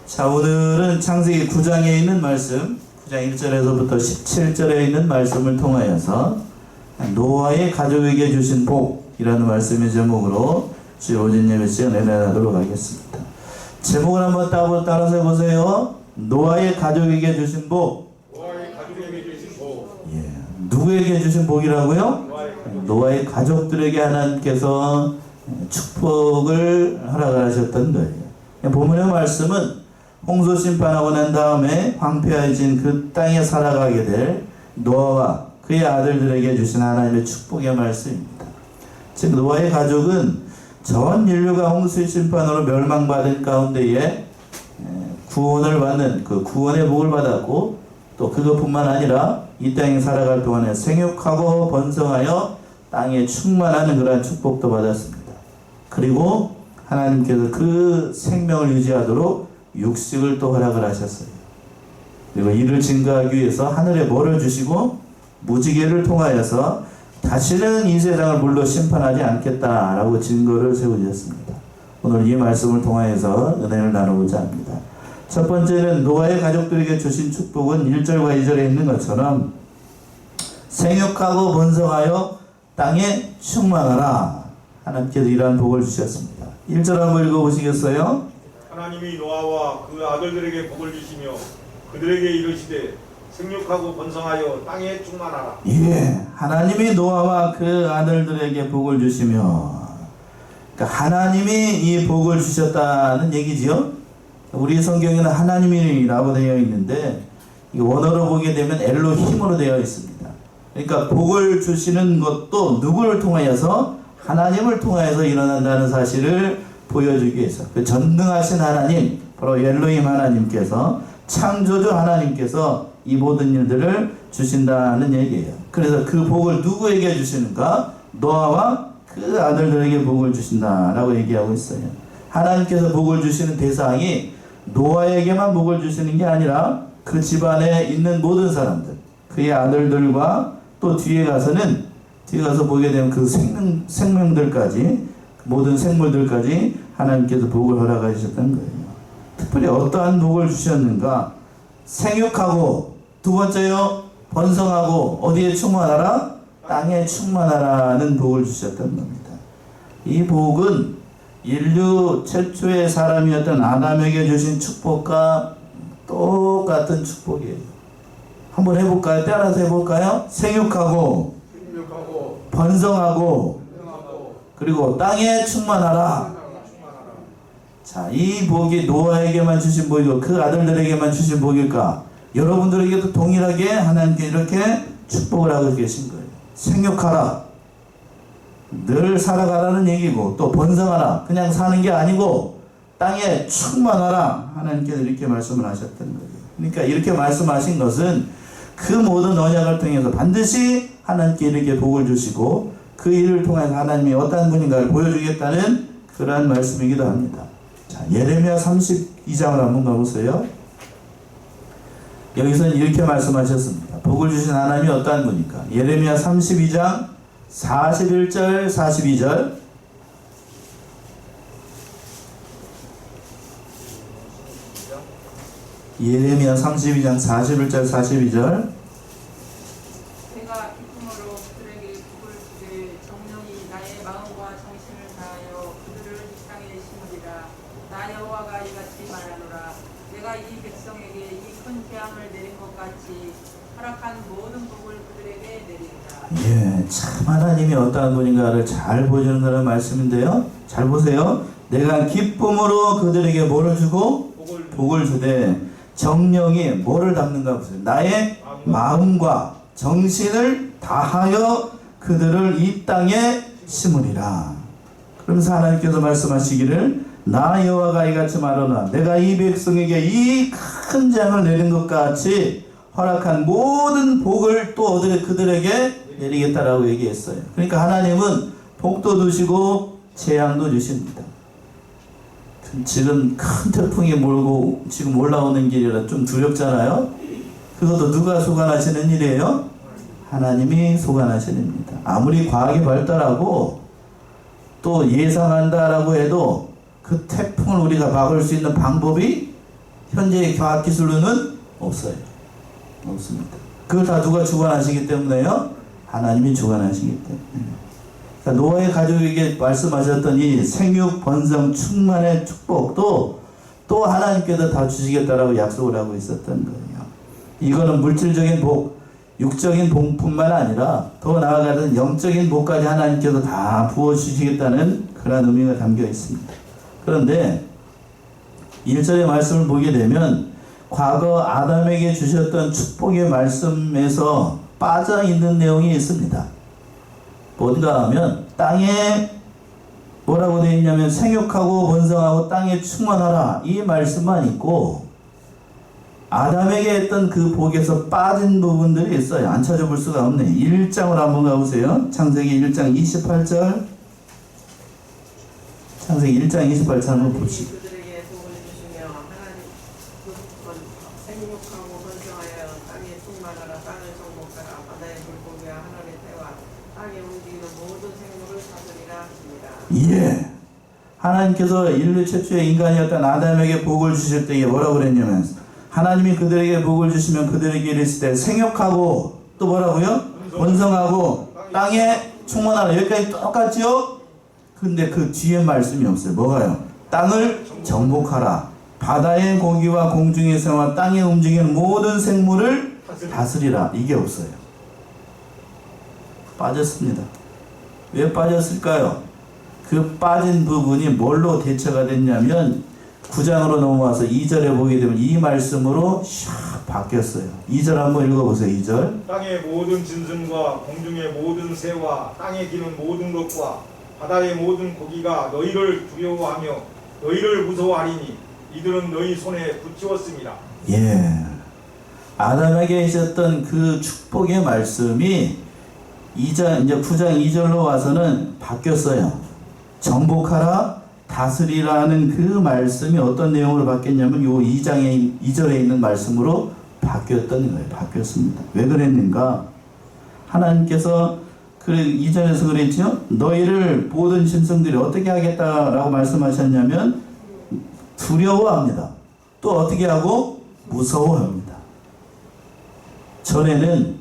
자, 오늘은 창세기 9장에 있는 말씀, 9장 1절에서부터 17절에 있는 말씀을 통하여서 노아의 가족에게 주신 복이라는 말씀의 제목으로 주의 오전 예배 시간에 내나도록 하겠습니다. 제목을 한번 따라서 해보세요. 노아의 가족에게 주신 복. 노아의 가족에게 주신 복. 예. 누구에게 주신 복이라고요? 노아의 가족들에게 하나님께서 축복을 허락하셨던 거예요. 본문의 말씀은 홍수 심판하고 난 다음에 황폐해진 그 땅에 살아가게 될 노아와 그의 아들들에게 주신 하나님의 축복의 말씀입니다. 즉 노아의 가족은 전 인류가 홍수 심판으로 멸망받은 가운데에 구원을 받는 그 구원의 복을 받았고, 또 그것뿐만 아니라 이 땅에 살아갈 동안에 생육하고 번성하여 땅에 충만하는 그러한 축복도 받았습니다. 그리고 하나님께서 그 생명을 유지하도록 육식을 또 허락을 하셨어요. 그리고 이를 증거하기 위해서 하늘에 뭐를 주시고 무지개를 통하여서 다시는 이 세상을 물로 심판하지 않겠다라고 증거를 세워주셨습니다. 오늘 이 말씀을 통하여서 은혜를 나누고자 합니다. 첫 번째는 노아의 가족들에게 주신 축복은 1절과 2절에 있는 것처럼 생육하고 번성하여 땅에 충만하라. 하나님께서 이러한 복을 주셨습니다. 1절 한번 읽어보시겠어요? 하나님이 노아와 그 아들들에게 복을 주시며 그들에게 이르시되 생육하고 번성하여 땅에 충만하라. 예, 하나님이 노아와 그 아들들에게 복을 주시며, 그러니까 하나님이 이 복을 주셨다는 얘기지요. 우리 성경에는 하나님이라고 되어 있는데 원어로 보게 되면 엘로힘으로 되어 있습니다. 그러니까 복을 주시는 것도 누구를 통하여서? 하나님을 통하여서 일어난다는 사실을 보여주기 위해서, 그 전능하신 하나님, 바로 엘로힘 하나님께서, 창조주 하나님께서 이 모든 일들을 주신다는 얘기예요. 그래서 그 복을 누구에게 주시는가? 노아와 그 아들들에게 복을 주신다라고 얘기하고 있어요. 하나님께서 복을 주시는 대상이 노아에게만 복을 주시는 게 아니라 그 집안에 있는 모든 사람들, 그의 아들들과 또 뒤에 가서 보게 되면 그 생명들까지, 모든 생물들까지 하나님께서 복을 허락하셨던 거예요. 특별히 어떠한 복을 주셨는가? 생육하고, 두 번째요, 번성하고, 어디에 충만하라? 땅에 충만하라는 복을 주셨던 겁니다. 이 복은 인류 최초의 사람이었던 아담에게 주신 축복과 똑같은 축복이에요. 한번 해볼까요? 따라서 해볼까요? 생육하고 번성하고 그리고 땅에 충만하라. 자, 이 복이 노아에게만 주신 복이고 그 아들들에게만 주신 복일까? 여러분들에게도 동일하게 하나님께 이렇게 축복을 하고 계신 거예요. 생육하라, 늘 살아가라는 얘기고, 또 번성하라, 그냥 사는 게 아니고 땅에 충만하라, 하나님께서 이렇게 말씀을 하셨던 거예요. 그러니까 이렇게 말씀하신 것은 그 모든 언약을 통해서 반드시 하나님께 이렇게 복을 주시고 그 일을 통해서 하나님이 어떤 분인가를 보여주겠다는 그러한 말씀이기도 합니다. 자, 예레미야 32장을 한번 가보세요. 여기서는 이렇게 말씀하셨습니다. 복을 주신 하나님이 어떠한 분입니까? 예레미야 32장 41절 42절. 예레미야 32장 41절 42절. 내가 기쁨으로 그들에게 복을 주되 정령이 나의 마음과 정신을 다하여 그들을 이 땅에 심으리라. 나 여호와가 이같이 말하노라. 내가 이 백성에게 이 큰 재앙을 내린 것 같이 허락한 모든 복을 그들에게 내리리라. 예, 참 하나님이 어떠한 분인가를 잘 보여주는 그런 말씀인데요. 잘 보세요. 내가 기쁨으로 그들에게 뭐를 주고? 복을 주되 정령이 뭐를 담는가 보세요. 나의 마음과 정신을 다하여 그들을 이 땅에 심으리라. 그러면서 하나님께서 말씀하시기를 나 여호와가 이같이 말하노라. 내가 이 백성에게 이 큰 재앙을 내린 것 같이 허락한 모든 복을 또 그들에게 내리겠다라고 얘기했어요. 그러니까 하나님은 복도 주시고 재앙도 주십니다. 지금 큰 태풍이 몰고 지금 올라오는 길이라 좀 두렵잖아요. 그것도 누가 소관하시는 일이에요? 하나님이 소관하시는 일입니다. 아무리 과학이 발달하고 또 예상한다라고 해도 그 태풍을 우리가 막을 수 있는 방법이 현재의 과학기술로는 없어요. 없습니다. 그걸 다 누가 주관하시기 때문에요? 하나님이 주관하시기 때문에. 그러니까 노아의 가족에게 말씀하셨던 이 생육, 번성, 충만의 축복도 또 하나님께서 다 주시겠다라고 약속을 하고 있었던 거예요. 이거는 물질적인 복, 육적인 복뿐만 아니라 더 나아가는 영적인 복까지 하나님께서 다 부어주시겠다는 그런 의미가 담겨 있습니다. 그런데 1절의 말씀을 보게 되면 과거 아담에게 주셨던 축복의 말씀에서 빠져 있는 내용이 있습니다. 뭔가 하면 땅에 뭐라고 되어 있냐면 생육하고 번성하고 땅에 충만하라 이 말씀만 있고 아담에게 했던 그 복에서 빠진 부분들이 있어요. 안 찾아볼 수가 없네. 1장으로 한번 가보세요. 창세기 1장 28절. 창세기 1장 28절 한번 보시죠. 그들에게 복을 주시며 하나님 생육하고 번성하여 땅에 충만하라 땅을 정복하라 바다의 물고기와 하늘의 새와 땅에 움직이는 모든 생물을 다스리라 하십니다. 예. 하나님께서 인류 최초의 인간이었던 아담에게 복을 주실 때 뭐라고 그랬냐면 하나님이 그들에게 복을 주시면 그들에게 이르시되 생육하고 또 뭐라고요? 번성하고 땅에 충만하라. 여기까지 똑같죠? 근데 그 뒤에 말씀이 없어요. 뭐가요? 땅을 정복하라. 바다의 고기와 공중의 새와 땅에 움직이는 모든 생물을 다스리라. 이게 없어요. 빠졌습니다. 왜 빠졌을까요? 그 빠진 부분이 뭘로 대처가 됐냐면 9장으로 넘어와서 2절에 보게 되면 이 말씀으로 샥 바뀌었어요. 2절 한번 읽어보세요. 2절. 땅의 모든 짐승과 공중의 모든 새와 땅에 기는 모든 것과 바다의 모든 고기가 너희를 두려워하며 너희를 무서워하리니 이들은 너희 손에 붙이었습니다. 예. 아담에게 있었던 그 축복의 말씀이 2장, 이제 9장 2절로 와서는 바뀌었어요. 정복하라, 다스리라는 그 말씀이 어떤 내용으로 바뀌었냐면 요 2장의 2절에 있는 말씀으로 바뀌었던 거예요. 바뀌었습니다. 왜 그랬는가? 하나님께서 그 2절에서 그랬죠? 너희를 모든 짐승들이 어떻게 하겠다라고 말씀하셨냐면 두려워합니다. 또 어떻게 하고? 무서워합니다. 전에는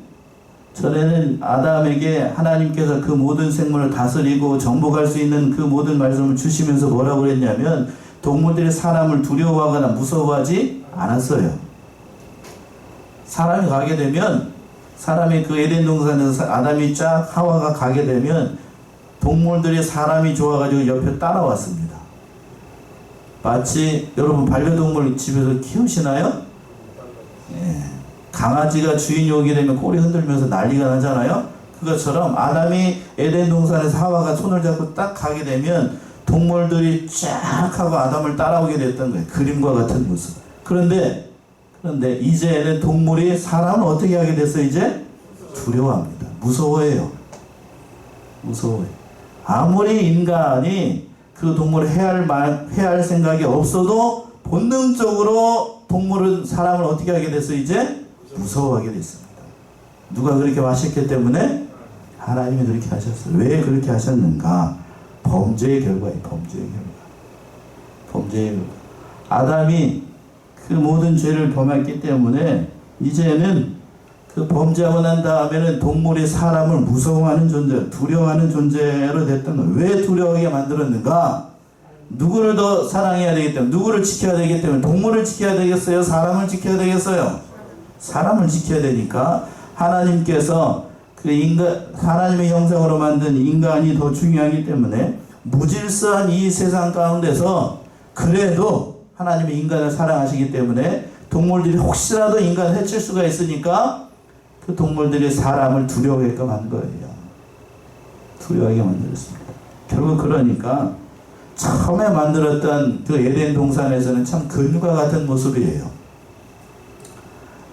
아담에게 하나님께서 그 모든 생물을 다스리고 정복할 수 있는 그 모든 말씀을 주시면서 뭐라고 그랬냐면 동물들이 사람을 두려워하거나 무서워하지 않았어요. 사람이 가게 되면 사람이 그 에덴 동산에서 아담이 쫙 하와가 가게 되면 동물들이 사람이 좋아가지고 옆에 따라왔습니다. 마치 여러분 반려동물 집에서 키우시나요? 예. 강아지가 주인이 오게 되면 꼬리 흔들면서 난리가 나잖아요. 그것처럼 아담이 에덴 동산에서 하와가 손을 잡고 딱 가게 되면 동물들이 쫙 하고 아담을 따라오게 됐던 거예요. 그림과 같은 모습. 그런데 이제는 동물이 사람을 어떻게 하게 됐어요? 이제 두려워합니다. 무서워해요. 무서워해요. 아무리 인간이 그 동물을 해할 생각이 없어도 본능적으로 동물은 사람을 어떻게 하게 됐어요? 이제 무서워하게 됐습니다. 누가 그렇게 하셨기 때문에? 하나님이 그렇게 하셨어요. 왜 그렇게 하셨는가? 범죄의 결과예요. 범죄의 결과. 아담이 그 모든 죄를 범했기 때문에 이제는 그 범죄하고 난 다음에는 동물이 사람을 무서워하는 존재, 두려워하는 존재로 됐던 거예요. 왜 두려워하게 만들었는가? 누구를 더 사랑해야 되기 때문에, 누구를 지켜야 되기 때문에, 동물을 지켜야 되겠어요? 사람을 지켜야 되겠어요? 사람을 지켜야 되니까 하나님께서 그 하나님의 형상으로 만든 인간이 더 중요하기 때문에 무질서한 이 세상 가운데서 그래도 하나님이 인간을 사랑하시기 때문에 동물들이 혹시라도 인간을 해칠 수가 있으니까 그 동물들이 사람을 두려워하게끔 한 거예요. 두려워하게 만들었습니다. 결국 그러니까 처음에 만들었던 그 에덴 동산에서는 참 근과 같은 모습이에요.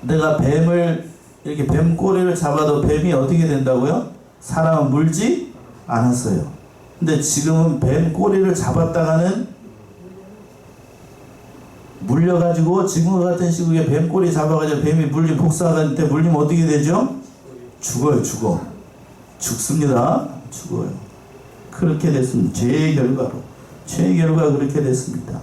내가 뱀을 이렇게 뱀 꼬리를 잡아도 뱀이 어떻게 된다고요? 사람은 물지 않았어요. 근데 지금은 뱀 꼬리를 잡았다가는 물려가지고 지금과 같은 시국에 뱀 꼬리 잡아가지고 뱀이 복사한테 물리면 어떻게 되죠? 죽어요. 죽습니다. 죽어요. 그렇게 됐습니다. 죄의 결과가 그렇게 됐습니다.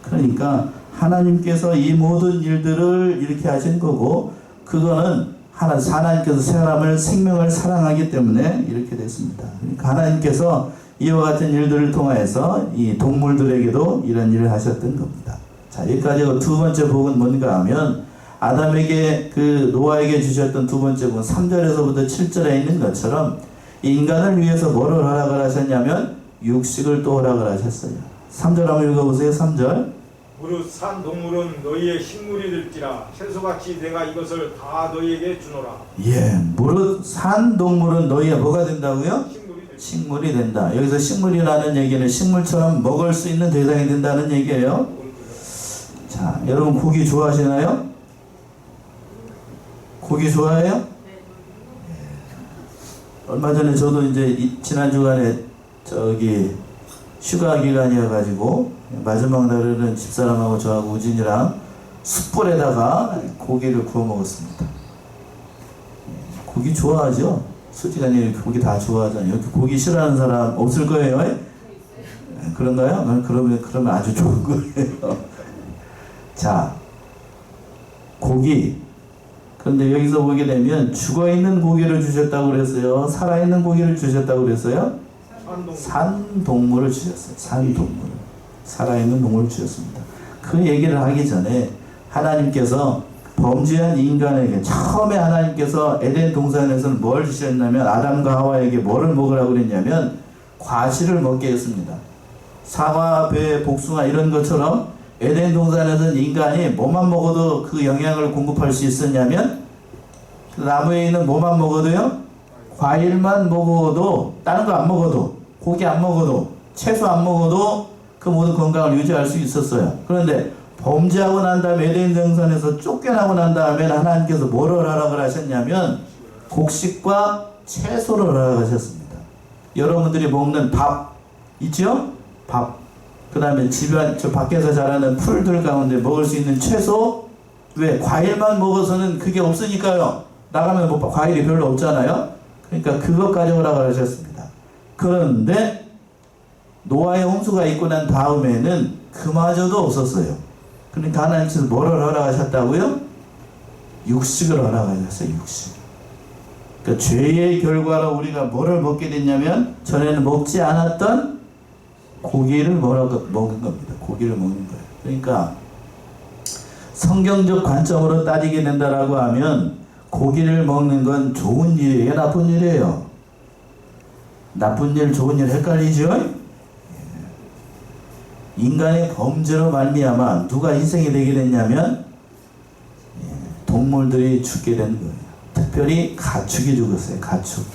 그러니까 하나님께서 이 모든 일들을 이렇게 하신 거고, 그거는 하나님께서 사람을 생명을 사랑하기 때문에 이렇게 됐습니다. 그러니까 하나님께서 이와 같은 일들을 통하여서 이 동물들에게도 이런 일을 하셨던 겁니다. 자, 여기까지 두 번째 복은 뭔가 하면, 아담에게 노아에게 주셨던 두 번째 복은 3절에서부터 7절에 있는 것처럼 인간을 위해서 뭐를 허락을 하셨냐면 육식을 또 허락을 하셨어요. 3절 한번 읽어보세요. 3절. 무릇 산 동물은 너희의 식물이 될지라 채소같이 내가 이것을 다 너희에게 주노라. 예, 무릇 산 동물은 너희의 뭐가 된다고요? 식물이 될지라. 식물이 된다. 여기서 식물이라는 얘기는 식물처럼 먹을 수 있는 대상이 된다는 얘기예요. 자, 여러분 고기 좋아하시나요? 고기 좋아해요? 얼마 전에 저도 이제 지난 주간에 휴가 기간이어가지고 마지막 날에는 집사람하고 저하고 우진이랑 숯불에다가 고기를 구워 먹었습니다. 고기 좋아하죠? 솔직히 고기 다 좋아하잖아요. 여기 고기 싫어하는 사람 없을 거예요? 그런가요? 그러면 아주 좋은 거예요. 자, 고기. 그런데 여기서 보게 되면 죽어있는 고기를 주셨다고 그랬어요? 살아있는 고기를 주셨다고 그랬어요? 산동물을 주셨어요. 산동물. 살아있는 동물을 주셨습니다. 그 얘기를 하기 전에 하나님께서 범죄한 인간에게 처음에 하나님께서 에덴 동산에서는 뭘 주셨냐면 아담과 하와에게 뭐를 먹으라고 그랬냐면 과실을 먹게 했습니다. 사과, 배, 복숭아 이런 것처럼 에덴 동산에서는 인간이 뭐만 먹어도 그 영양을 공급할 수 있었냐면 나무에 있는 뭐만 먹어도요? 과일만 먹어도, 다른 거 안 먹어도, 고기 안 먹어도, 채소 안 먹어도 그 모든 건강을 유지할 수 있었어요. 그런데 범죄하고 난 다음에 에덴 동산에서 쫓겨나고 난 다음에 하나님께서 뭐를 하라고 하셨냐면 곡식과 채소를 하라고 하셨습니다. 여러분들이 먹는 밥 있죠? 밥. 그 다음에 집안 저 밖에서 자라는 풀들 가운데 먹을 수 있는 채소. 왜? 과일만 먹어서는 그게 없으니까요. 나가면 뭐 과일이 별로 없잖아요. 그러니까 그것 가져오라고 하셨습니다. 그런데 노아의 홍수가 있고 난 다음에는 그마저도 없었어요. 그러니까 하나님께서 뭐를 허락하셨다고요? 육식을 허락하셨어요. 육식. 그러니까 죄의 결과로 우리가 뭐를 먹게 됐냐면 전에는 먹지 않았던 고기를 먹은 겁니다. 고기를 먹는 거예요. 그러니까 성경적 관점으로 따지게 된다라고 하면 고기를 먹는 건 좋은 일이에요? 나쁜 일이에요? 나쁜 일, 좋은 일 헷갈리죠? 인간의 범죄로 말미암아 누가 희생이 되게 됐냐면 동물들이 죽게 된 거예요. 특별히 가축이 죽었어요. 가축.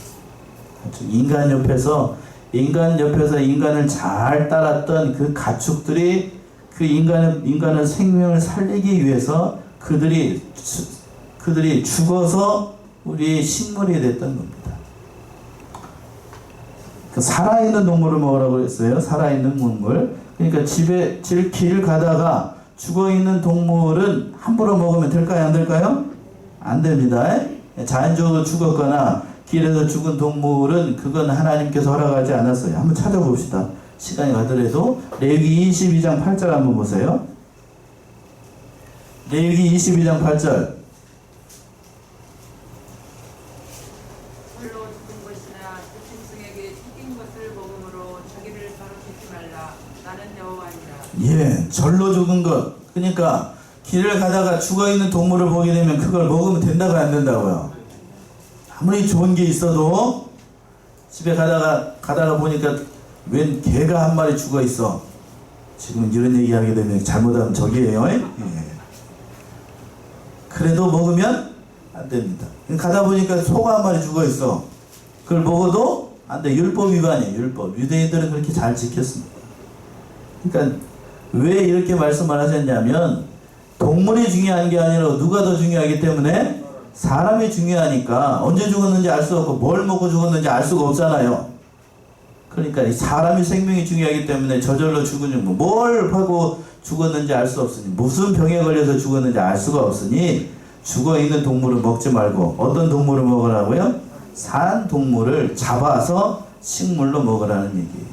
인간 옆에서 인간을 잘 따랐던 그 가축들이 그 인간의 생명을 살리기 위해서 그들이 죽어서 우리의 식물이 됐던 겁니다. 그 살아있는 동물을 먹으라고 했어요. 살아있는 동물. 그러니까 길 가다가 죽어있는 동물은 함부로 먹으면 될까요? 안 될까요? 안 됩니다. 자연적으로 죽었거나 길에서 죽은 동물은 그건 하나님께서 허락하지 않았어요. 한번 찾아봅시다. 시간이 가더라도 레위기 22장 8절 한번 보세요. 레위기 22장 8절. 홀로 죽은 것이나 짐승에게 튀긴 것을 먹음으로 자기를 더럽히지 말라. 나는 여호와니라. 예, 절로 죽은 것. 그러니까 길을 가다가 죽어있는 동물을 보게 되면 그걸 먹으면 된다고 안 된다고요? 아무리 좋은 게 있어도 집에 가다가 보니까 웬 개가 한 마리 죽어 있어. 지금 이런 얘기 하게 되면 잘못하면 저기예요. 예. 그래도 먹으면 안 됩니다. 가다 보니까 소가 한 마리 죽어 있어. 그걸 먹어도 안 돼. 율법 위반이에요. 율법. 유대인들은 그렇게 잘 지켰습니다. 그러니까 왜 이렇게 말씀을 하셨냐면 동물이 중요한 게 아니라 누가 더 중요하기 때문에 사람이 중요하니까 언제 죽었는지 알 수 없고 뭘 먹고 죽었는지 알 수가 없잖아요. 그러니까 사람이 생명이 중요하기 때문에 저절로 죽은 뭘 하고 죽었는지 알 수 없으니 무슨 병에 걸려서 죽었는지 알 수가 없으니 죽어있는 동물을 먹지 말고 어떤 동물을 먹으라고요? 산 동물을 잡아서 식물로 먹으라는 얘기예요.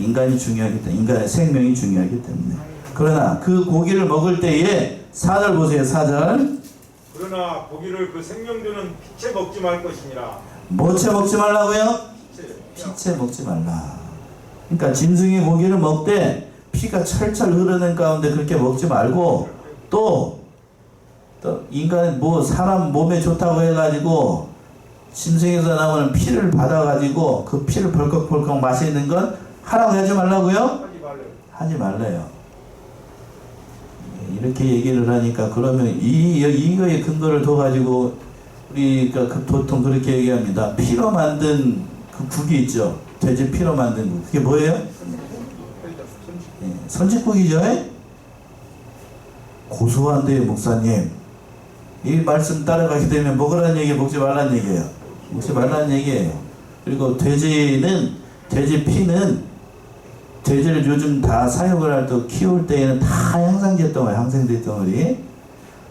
인간이 중요하기 때문에 인간의 생명이 중요하기 때문에 그러나 그 고기를 먹을 때에 4절 보세요. 4절. 그러나 고기를 그 생명 주는 피채 먹지 말 것이니라. 뭐채 먹지 말라고요? 피채 먹지 말라. 그러니까 짐승의 고기를 먹되 피가 철철 흐르는 가운데 그렇게 먹지 말고, 또 인간의 뭐 사람 몸에 좋다고 해가지고 짐승에서 나오는 피를 받아가지고 그 피를 벌컥벌컥 마시는 건 하라고 하지 말라고요? 하지 말래요. 하지 말래요. 이렇게 얘기를 하니까, 그러면 이거에 근거를 둬가지고 우리가 보통 그렇게 얘기합니다. 피로 만든 그 국이 있죠. 돼지 피로 만든 국. 그게 뭐예요? 선지국이죠. 고소한데요, 목사님. 이 말씀 따라가게 되면 먹으라는 얘기, 먹지 말라는 얘기예요. 먹지 말라는 얘기예요. 그리고 돼지 피는, 돼지를 요즘 다 사육을 할 때 키울 때에는 다 항생제 덩어리, 항생제 덩어리.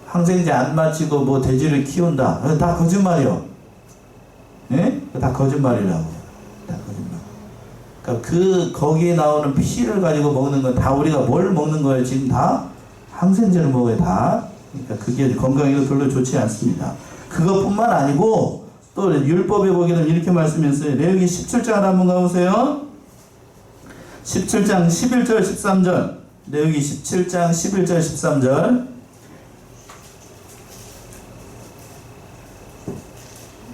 항생제 안 맞히고 뭐 돼지를 키운다. 다 거짓말이요. 예? 다 거짓말이라고. 다 거짓말. 그러니까 거기에 나오는 피를 가지고 먹는 건 다 우리가 뭘 먹는 거예요? 지금 다 항생제를 먹어요, 다. 그러니까 그게 건강에도 별로 좋지 않습니다. 그것뿐만 아니고 또 율법에 보기는 이렇게 말씀했어요. 레위기 17장 한번 가보세요. 17장 11절 13절. 레위기 17장 11절 13절.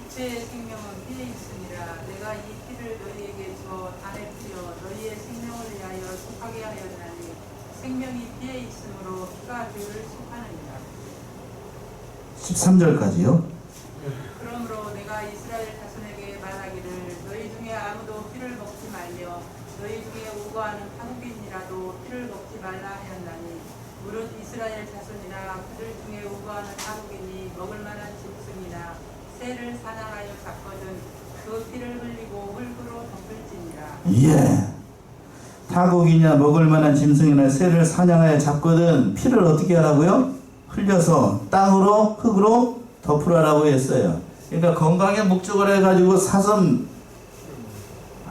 육체의 생명은 피에 있으니라. 내가 이 피를 너희에게 줘 단에 뿌려 너희의 생명을 위하여 속하게 하였나니 생명이 피에 있으므로 피가 죄를 속하느니라. 13절까지요. 그러므로 내가 이스라엘 자손에게 말하기를 너희 중에 아무도 피를 먹지 말며 너희 중에 우거하는 한국인이라도 피를 먹지 말라 하였나니 무릇 이스라엘 자손이나 그들 중에 우거하는 한국인이 먹을 만한 짐승이나 새를 사냥하여 잡거든 그 피를 흘리고 흙으로 덮을지니라. 예. 타국이냐 먹을 만한 짐승이나 새를 사냥하여 잡거든 피를 어떻게 하라고요? 흘려서 땅으로, 흙으로 덮으라고 했어요. 그러니까 건강에 목적을 해가지고 사슴,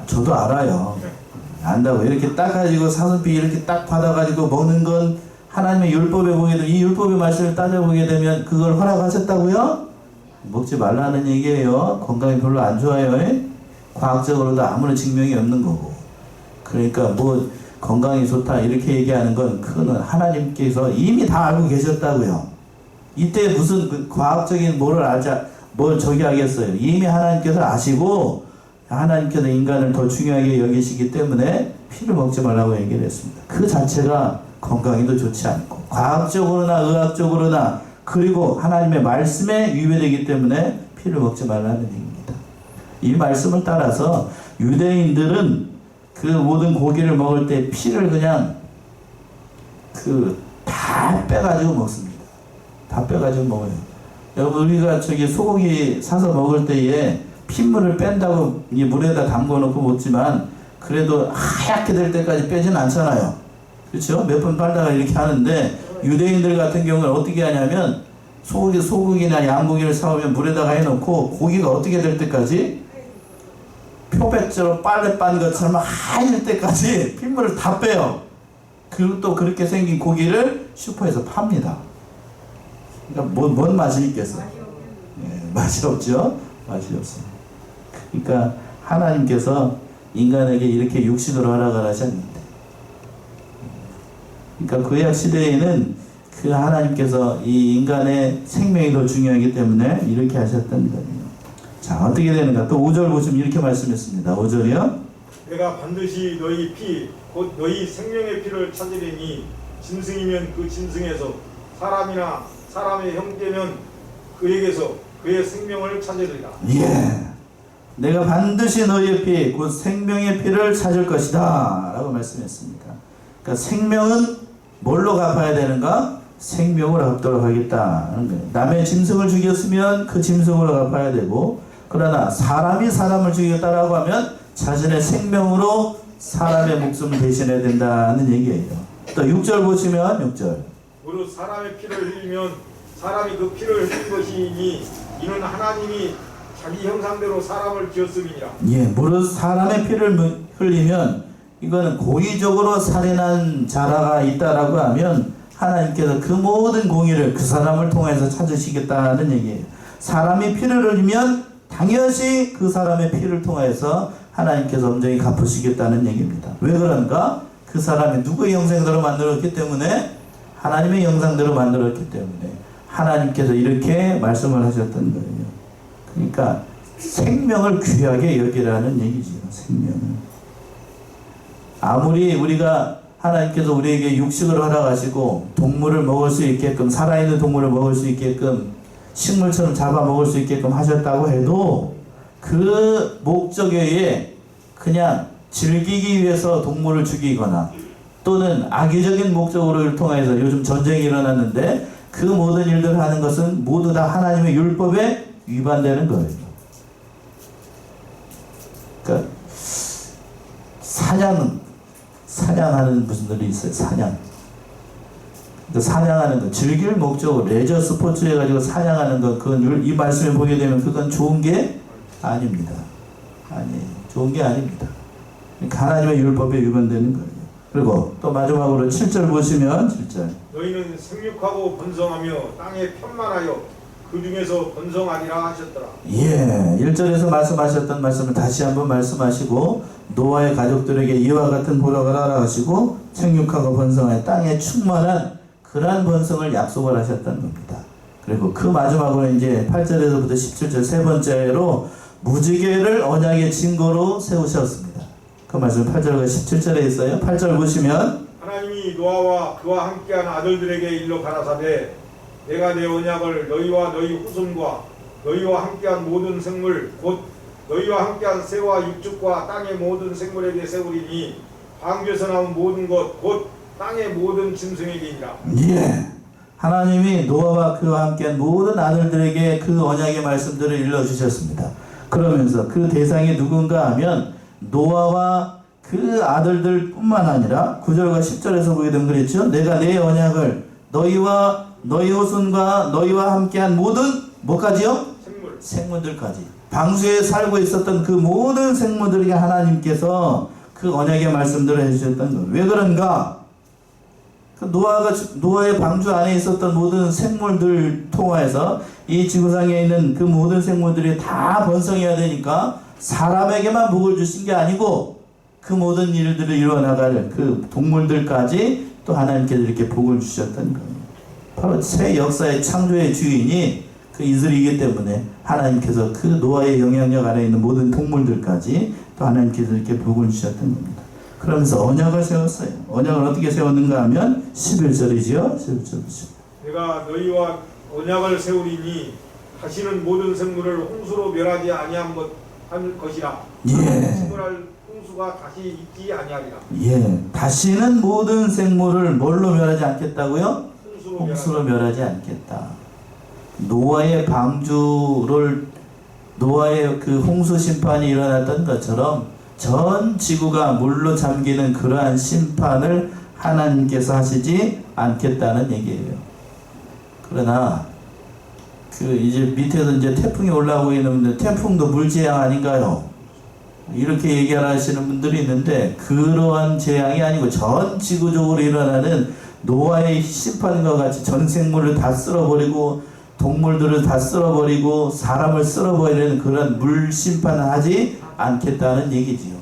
저도 알아요. 안다고. 이렇게 딱 가지고 사슴피 이렇게 딱 받아가지고 먹는 건 하나님의 율법에 보게 되면, 이 율법의 말씀을 따져보게 되면 그걸 허락하셨다고요? 먹지 말라는 얘기예요. 건강이 별로 안 좋아요. 과학적으로도 아무런 증명이 없는 거고. 그러니까 뭐 건강이 좋다 이렇게 얘기하는 건 그거는 하나님께서 이미 다 알고 계셨다고요. 이때 무슨 그 과학적인 뭘 저기 하겠어요. 이미 하나님께서 아시고 하나님께서 인간을 더 중요하게 여기시기 때문에 피를 먹지 말라고 얘기를 했습니다. 그 자체가 건강에도 좋지 않고 과학적으로나 의학적으로나 그리고 하나님의 말씀에 위배되기 때문에 피를 먹지 말라는 얘기입니다. 이 말씀을 따라서 유대인들은 그 모든 고기를 먹을 때 피를 그냥 다 빼가지고 먹습니다. 다 빼가지고 먹어요. 여러분 우리가 소고기 사서 먹을 때에 핏물을 뺀다고 이 물에다 담궈놓고 먹지만 그래도 하얗게 될 때까지 빼지는 않잖아요. 그렇죠? 몇 번 빨다가 이렇게 하는데 유대인들 같은 경우는 어떻게 하냐면 소고기나 양고기를 사오면 물에다가 해놓고 고기가 어떻게 될 때까지 표백처럼 빨래 빤 것처럼 하얘질 때까지 핏물을 다 빼요. 그리고 또 그렇게 생긴 고기를 슈퍼에서 팝니다. 그러니까 뭔 맛이 있겠어요? 맛이 없죠? 맛이 없습니다. 그러니까 하나님께서 인간에게 이렇게 육신으로 허락을 하셨는데, 그러니까 구약 시대에는 그 하나님께서 이 인간의 생명이 더 중요하기 때문에 이렇게 하셨다는 거예요. 자, 어떻게 되는가? 또 5절 보시면 이렇게 말씀했습니다. 5절이요. 내가 반드시 너희 피, 곧 너희 생명의 피를 찾으리니 짐승이면 그 짐승에서 사람이나 사람의 형제면 그에게서 그의 생명을 찾으리라. 예. 내가 반드시 너희의 피, 곧 생명의 피를 찾을 것이다. 라고 말씀했습니다. 그러니까 생명은 뭘로 갚아야 되는가? 생명으로 갚도록 하겠다는 거예요. 남의 짐승을 죽였으면 그 짐승으로 갚아야 되고, 그러나 사람이 사람을 죽였다라고 하면 자신의 생명으로 사람의 목숨을 대신해야 된다는 얘기예요. 또 6절 보시면 6절. 무릇 사람의 피를 흘리면 사람이 그 피를 흘린 것이니 이는 하나님이 자기 형상대로 사람을 지었음이니라. 예, 무릇 사람의 피를 흘리면 이거는 고의적으로 살인한 자라가 있다라고 하면 하나님께서 그 모든 공의를 그 사람을 통해서 찾으시겠다는 얘기예요. 사람이 피를 흘리면 당연히 그 사람의 피를 통해서 하나님께서 온전히 갚으시겠다는 얘기입니다. 왜 그런가? 그 사람이 누구의 형상대로 만들었기 때문에, 하나님의 형상대로 만들었기 때문에 하나님께서 이렇게 말씀을 하셨던 거예요. 그러니까 생명을 귀하게 여기라는 얘기지요. 생명을. 아무리 우리가 하나님께서 우리에게 육식을 허락하시고 동물을 먹을 수 있게끔, 살아있는 동물을 먹을 수 있게끔, 식물처럼 잡아먹을 수 있게끔 하셨다고 해도 그 목적에 의해 그냥 즐기기 위해서 동물을 죽이거나 또는 악의적인 목적으로 통해서, 요즘 전쟁이 일어났는데 그 모든 일들을 하는 것은 모두 다 하나님의 율법에 위반되는 거예요. 그러니까 사냥하는 분들이 있어요. 사냥하는 거, 즐길 목적으로 레저 스포츠 해가지고 사냥하는 거, 그건 이 말씀을 보게 되면 그건 좋은 게 아닙니다. 좋은 게 아닙니다. 그러니까 하나님의 율법에 위반되는 거예요. 그리고 또 마지막으로 7절 보시면 7절. 너희는 생육하고 번성하며 땅에 편만하여 그 중에서 번성하리라 하셨더라. 예, 1절에서 말씀하셨던 말씀을 다시 한번 말씀하시고, 노아의 가족들에게 이와 같은 보락을 하라 하시고 생육하고 번성하여 땅에 충만한 그러한 번성을 약속을 하셨던 겁니다. 그리고 그 마지막으로 이제 8절에서부터 17절 세 번째로 무지개를 언약의 증거로 세우셨습니다. 그 말씀 8절과 17절에 있어요. 8절 보시면 하나님이 노아와 그와 함께한 아들들에게 일러 가라사대 내가 내 언약을 너희와 너희 후손과 너희와 함께한 모든 생물 곧 너희와 함께한 새와 육축과 땅의 모든 생물에게 세우리니 방주에서 나온 모든 것 곧 땅의 모든 짐승에게이라. 예, 하나님이 노아와 그와 함께한 모든 아들들에게 그 언약의 말씀들을 일러주셨습니다. 그러면서 그 대상이 누군가 하면 노아와 그 아들들 뿐만 아니라 9절과 10절에서 보게 되면 그랬죠. 내가 내 언약을 너희와 너희 후손과 너희와 함께한 모든 뭐까지요? 생물들까지. 방주에 살고 있었던 그 모든 생물들에게 하나님께서 그 언약의 말씀들을 해주셨던 거예요. 왜 그런가? 그 노아의 방주 안에 있었던 모든 생물들 통해서 이 지구상에 있는 그 모든 생물들이 다 번성해야 되니까 사람에게만 복을 주신 게 아니고 그 모든 일들을 이루어나갈 그 동물들까지 또 하나님께서 이렇게 복을 주셨던 거예요. 바로 새 역사의 창조의 주인이 그 이슬이기 때문에 하나님께서 그 노아의 영향력 안에 있는 모든 동물들까지 또 하나님께서 이렇게 복을 주셨던 겁니다. 그러면서 언약을 세웠어요. 언약을 어떻게 세웠는가 하면 11절이죠. 11절. 내가 너희와 언약을 세우리니 다시는 모든 생물을 홍수로 멸하지 아니한 것이라. 예. 생물할 홍수가 다시 있지 아니하리라. 예. 다시는 모든 생물을 뭘로 멸하지 않겠다고요? 홍수로 멸하지 않겠다. 노아의 그 홍수 심판이 일어났던 것처럼 전 지구가 물로 잠기는 그러한 심판을 하나님께서 하시지 않겠다는 얘기예요. 그러나 이제 밑에서 이제 태풍이 올라오고 있는데 태풍도 물재앙 아닌가요? 이렇게 얘기하시는 분들이 있는데 그러한 재앙이 아니고 전 지구적으로 일어나는 노아의 심판과 같이 전 생물을 다 쓸어버리고 동물들을 다 쓸어버리고 사람을 쓸어버리는 그런 물 심판을 하지 않겠다는 얘기지요.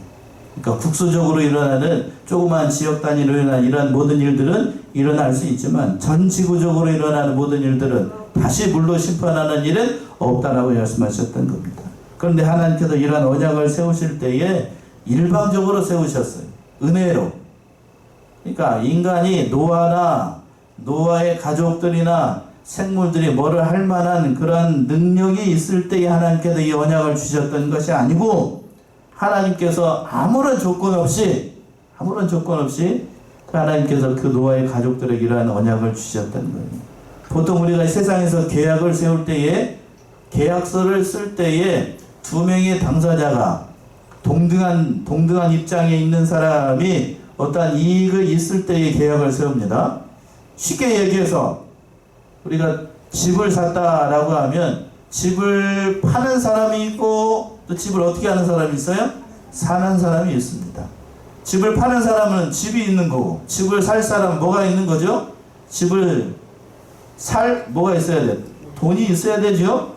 그러니까 국수적으로 일어나는 조그만 지역 단위로 일어나는 이러한 모든 일들은 일어날 수 있지만 전 지구적으로 일어나는 모든 일들은 다시 물로 심판하는 일은 없다라고 말씀하셨던 겁니다. 그런데 하나님께서 이러한 언약을 세우실 때에 일방적으로 세우셨어요. 은혜로. 그러니까 인간이 노아의 가족들이나 생물들이 뭐를 할 만한 그런 능력이 있을 때에 하나님께서 이 언약을 주셨던 것이 아니고 하나님께서 아무런 조건 없이 하나님께서 그 노아의 가족들에게 이러한 언약을 주셨던 거예요. 보통 우리가 세상에서 계약을 세울 때에 계약서를 쓸 때에 두 명의 당사자가 동등한 입장에 있는 사람이 어떠한 이익이 있을 때에 계약을 세웁니다. 쉽게 얘기해서 우리가 집을 샀다라고 하면 집을 파는 사람이 있고 또 집을 어떻게 하는 사람이 있어요? 사는 사람이 있습니다. 집을 파는 사람은 집이 있는 거고, 집을 살 사람은 뭐가 있는 거죠? 집을 뭐가 있어야 돼? 돈이 있어야 되죠?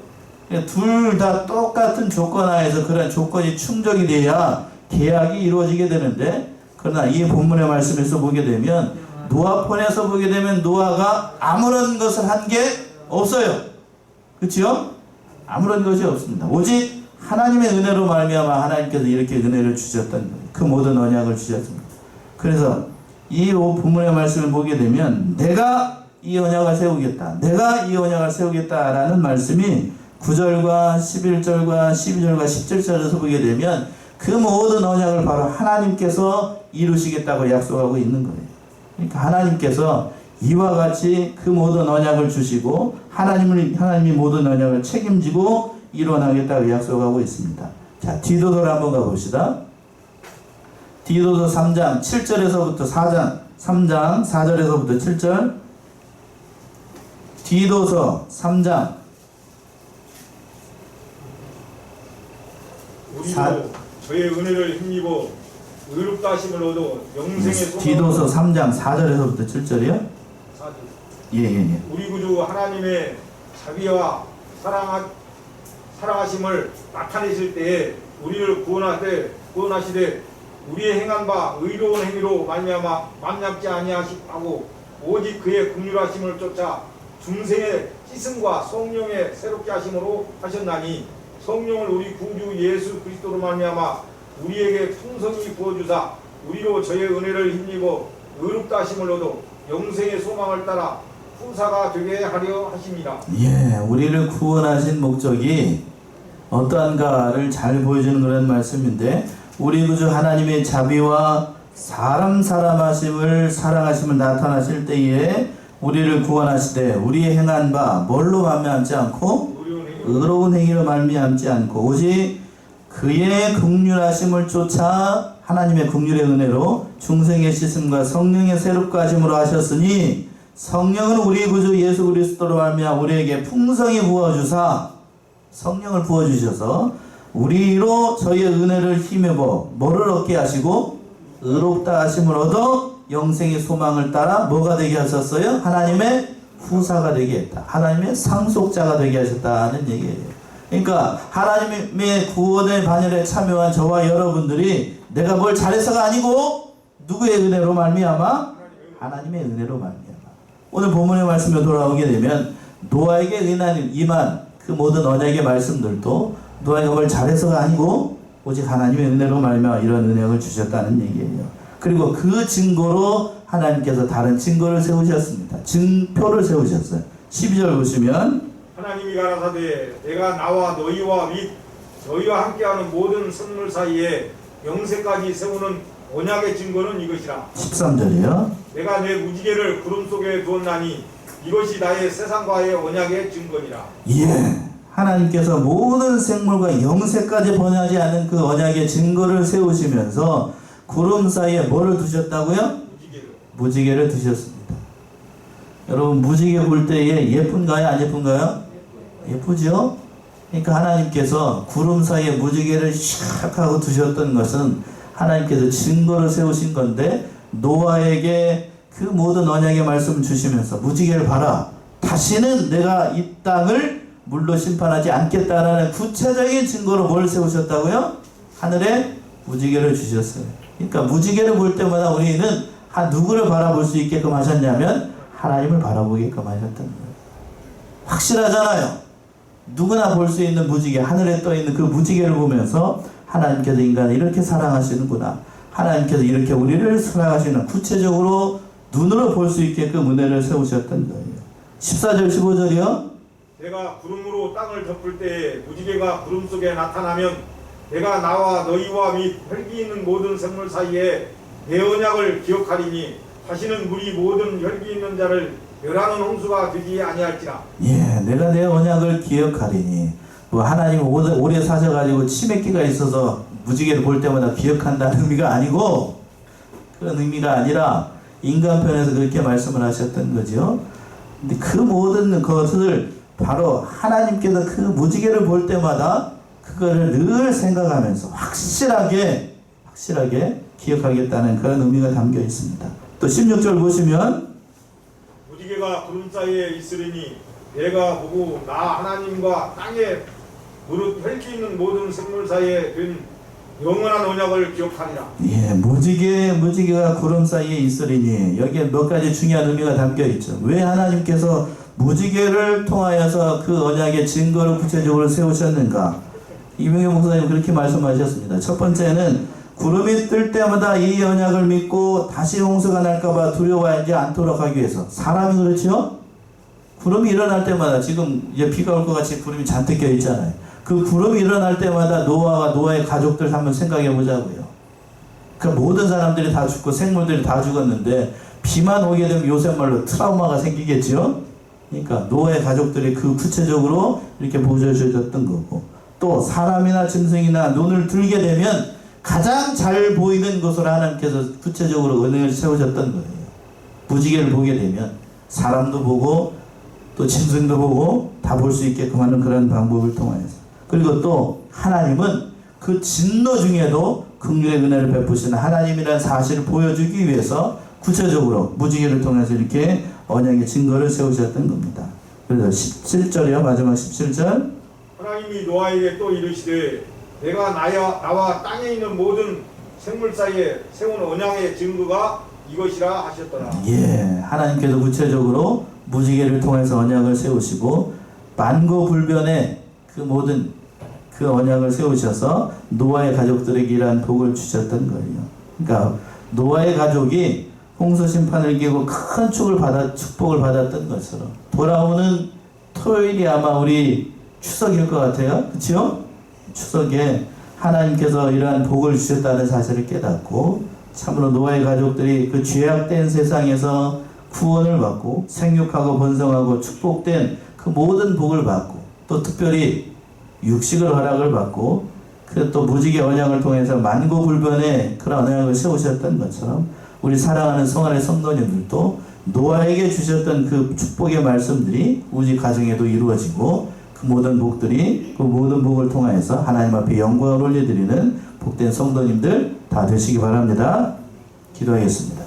둘 다 똑같은 조건 하에서 그런 조건이 충족이 돼야 계약이 이루어지게 되는데, 그러나 이 본문의 말씀에서 보게 되면, 노아폰에서 보게 되면 노아가 아무런 것을 한 게 없어요. 그렇죠? 아무런 것이 없습니다. 오직 하나님의 은혜로 말미암아 하나님께서 이렇게 은혜를 주셨던 거예요. 그 모든 언약을 주셨습니다. 그래서 이 본문의 말씀을 보게 되면 내가 이 언약을 세우겠다, 내가 이 언약을 세우겠다라는 말씀이 9절과 11절과 12절과 17절에서 보게 되면 그 모든 언약을 바로 하나님께서 이루시겠다고 약속하고 있는 거예요. 그러니까 하나님께서 이와 같이 그 모든 언약을 주시고 하나님이 모든 언약을 책임지고 이루어나겠다고 약속하고 있습니다. 자, 디도서를 한번 가봅시다. 디도서 3장 7절에서부터 3장 4절에서부터 7절. 디도서 3장 우리도 저의 은혜를 힘입어 의롭다 하심을 얻어 영생의 소망을 디도서 3장 4절에서부터 7절이요? 예. 우리 구주 하나님의 자비와 사랑하심을 나타내실 때에 우리를 구원하시되 우리의 행한 바 의로운 행위로 말미암아 만납지 아니하시고 오직 그의 긍휼하심을 쫓아 중생의 씻음과 성령의 새롭게 하심으로 하셨나니 성령을 우리 구주 예수 그리스도로 말미암아 우리에게 풍성히 부어주사 우리로 저의 은혜를 힘입어 의롭다 하심을 얻어 영생의 소망을 따라 후사가 되게 하려 하십니다. 예, 우리를 구원하신 목적이 어떠한가를 잘 보여주는 그런 말씀인데, 우리 구주 하나님의 자비와 사랑하심을 나타나실 때에 우리를 구원하시되 우리의 행한 바 뭘로 말미암지 않고 의로운 행위로 말미암지 않고 오직 그의 긍휼하심을 쫓아 하나님의 긍휼의 은혜로 중생의 씻음과 성령의 새롭게 하심으로 하셨으니 성령은 우리 구주 예수 그리스도로 말미암아 우리에게 풍성히 부어주사, 성령을 부어주셔서 우리로 저희의 은혜를 힘입어 뭐를 얻게 하시고 의롭다 하심을 얻어 영생의 소망을 따라 뭐가 되게 하셨어요? 하나님의 후사가 되게 했다. 하나님의 상속자가 되게 하셨다는 얘기예요. 그러니까 하나님의 구원의 반열에 참여한 저와 여러분들이 내가 뭘 잘해서가 아니고 누구의 은혜로 말미암아? 하나님의 은혜로 말미암아. 오늘 본문의 말씀에 돌아오게 되면 노아에게 임한 그 모든 언약의 말씀들도 노아가 뭘 잘해서가 아니고 오직 하나님의 은혜로 말미암아 이런 은혜를 주셨다는 얘기예요. 그리고 그 증거로 하나님께서 다른 증거를 세우셨습니다. 증표를 세우셨어요. 12절 보시면 하나님이 가라사대 내가 나와 너희와 및 너희와 함께하는 모든 선물 사이에 영세까지 세우는 언약의 증거는 이것이라. 13절이요. 내가 내 무지개를 구름 속에 두었나니 이것이 나의 세상과의 언약의 증거니라. 예, 하나님께서 모든 생물과 영세까지 변하지 않은 그 언약의 증거를 세우시면서 구름 사이에 뭐를 두셨다고요? 무지개를 두셨습니다. 여러분, 무지개 볼 때에 예쁜가요? 안 예쁜가요? 예쁘죠? 그러니까 하나님께서 구름 사이에 무지개를 샥 하고 두셨던 것은 하나님께서 증거를 세우신 건데, 노아에게 그 모든 언약의 말씀을 주시면서 무지개를 봐라, 다시는 내가 이 땅을 물로 심판하지 않겠다라는 구체적인 증거로 뭘 세우셨다고요? 하늘에 무지개를 주셨어요. 그러니까 무지개를 볼 때마다 우리는 누구를 바라볼 수 있게끔 하셨냐면 하나님을 바라보게끔 하셨던 거예요. 확실하잖아요. 누구나 볼 수 있는 무지개, 하늘에 떠있는 그 무지개를 보면서 하나님께서 인간을 이렇게 사랑하시는구나, 하나님께서 이렇게 우리를 사랑하시는, 구체적으로 눈으로 볼 수 있게끔 은혜를 세우셨던 거예요. 14절 15절이요. 내가 구름으로 땅을 덮을 때에 무지개가 구름 속에 나타나면 내가 나와 너희와 및 혈기 있는 모든 생물 사이에 내 언약을 기억하리니 다시는 물이 모든 혈기 있는 자를 멸하는 홍수가 되지 아니할지라. 예, 내가 내 언약을 기억하리니, 뭐 하나님 오래 사셔가지고 치매기가 있어서 무지개를 볼 때마다 기억한다는 의미가 아니고, 그런 의미가 아니라 인간편에서 그렇게 말씀을 하셨던 거죠. 근데 그 모든 것을 바로 하나님께서 그 무지개를 볼 때마다 그거를 늘 생각하면서 확실하게 기억하겠다는 그런 의미가 담겨 있습니다. 또 16절 보시면 무지개가 구름 사이에 있으리니 내가 보고 나 하나님과 땅에 무릇 펼쳐 있는 모든 생물 사이에 된 영원한 언약을 기억하리라. 예, 무지개가 구름 사이에 있으리니 여기에 몇 가지 중요한 의미가 담겨 있죠. 왜 하나님께서 무지개를 통하여서 그 언약의 증거를 구체적으로 세우셨는가? 이명현 목사님 그렇게 말씀하셨습니다. 첫 번째는 구름이 뜰 때마다 이 언약을 믿고 다시 홍수가 날까봐 두려워하지 않도록 하기 위해서. 사람이 그렇죠? 구름이 일어날 때마다 지금 이제 비가 올 것 같이 구름이 잔뜩 껴 있잖아요. 그 구름이 일어날 때마다 노아와 노아의 가족들 한번 생각해 보자고요. 그 모든 사람들이 다 죽고 생물들이 다 죽었는데 비만 오게 되면 요새 말로 트라우마가 생기겠죠. 그러니까 노아의 가족들이 그 구체적으로 이렇게 보여주셨던 거고, 또 사람이나 짐승이나 눈을 들게 되면 가장 잘 보이는 것으로 하나님께서 구체적으로 은혜를 세우셨던 거예요. 무지개를 보게 되면 사람도 보고 또 짐승도 보고 다 볼 수 있게끔 하는 그런 방법을 통하여서. 그리고 또 하나님은 그 진노 중에도 긍휼의 은혜를 베푸시는 하나님이라는 사실을 보여주기 위해서 구체적으로 무지개를 통해서 이렇게 언약의 증거를 세우셨던 겁니다. 그래서 17절이요. 마지막 17절. 하나님이 노아에게 또 이르시되 내가 나와 땅에 있는 모든 생물 사이에 세운 언약의 증거가 이것이라 하셨더라. 예, 하나님께서 구체적으로 무지개를 통해서 언약을 세우시고 만고불변의 그 모든 그 언약을 세우셔서 노아의 가족들에게 이러한 복을 주셨던 거예요. 그러니까 노아의 가족이 홍수 심판을 이기고 큰 축복을 받았던 것처럼 돌아오는 토요일이 아마 우리 추석일 것 같아요. 그렇죠? 추석에 하나님께서 이러한 복을 주셨다는 사실을 깨닫고 참으로 노아의 가족들이 그 죄악된 세상에서 구원을 받고 생육하고 번성하고 축복된 그 모든 복을 받고 또 특별히 육식을 허락을 받고 그 또 무지개 언약을 통해서 만고불변의 그런 언약을 세우셨던 것처럼 우리 사랑하는 성안의 성도님들도 노아에게 주셨던 그 축복의 말씀들이 우리 가정에도 이루어지고 그 모든 복들이 그 모든 복을 통하여서 하나님 앞에 영광을 올려드리는 복된 성도님들 다 되시기 바랍니다. 기도하겠습니다.